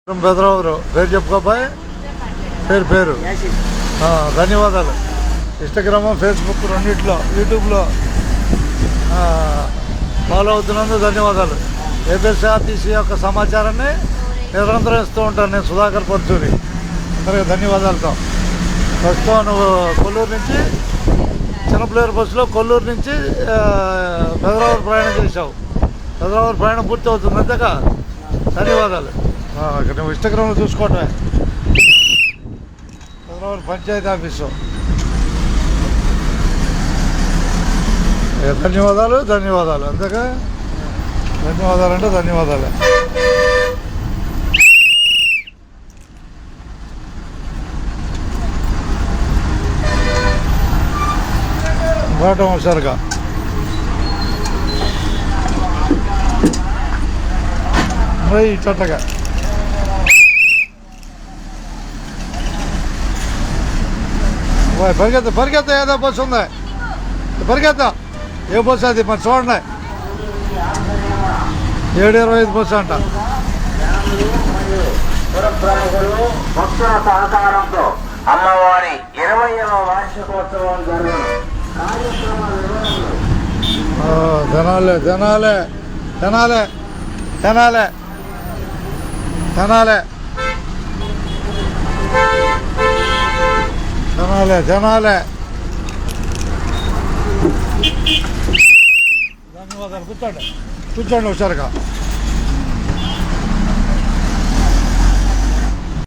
బెదరావు పేరు చెప్పుకోబాయ్ పేరు ధన్యవాదాలు. ఇన్స్టాగ్రామ్ ఫేస్బుక్ రెండిట్లో యూట్యూబ్లో ఫాలో అవుతున్నందుకు ధన్యవాదాలు. ఏపీఎస్ఆర్టీసీ యొక్క సమాచారాన్ని నిరంతరం ఇస్తూ ఉంటాను నేను, సుధాకర్ పర్చూరి. అందరికీ ధన్యవాదాలతో. ప్రస్తుతం నువ్వు కొల్లూరు నుంచి చిన్నపిల్లేరు బస్సులో కొల్లూరు నుంచి బెదరావు ప్రయాణం చేశావు. బెదరావు ప్రయాణం పూర్తి అవుతుంది అంతేకా. ధన్యవాదాలు. నువ్వు ఇన్స్టాగ్రామ్లో చూసుకోవటమే. బెదరావు పంచాయతీ ఆఫీసు. ధన్యవాదాలు అంతేగా. ధన్యవాదాలంటే ధన్యవాదాలే. బాటం హుషారుగా చట్టగా పరిగెత్త ఏదో బస్సు ఉంది, పరిగెత్త. ఏ బస్సు అది మరి చూడండి. 7:25 బస్సు అంట. భక్తుల సహకారంతో అమ్మవారి 20వ వార్షికోత్సవం జరుగును. జనాలే జనాలే జనాలే జనాలే జనాలే జనాలే జనాలే. ధన్యవాదాలు. కూర్చోండి హుషారుగా.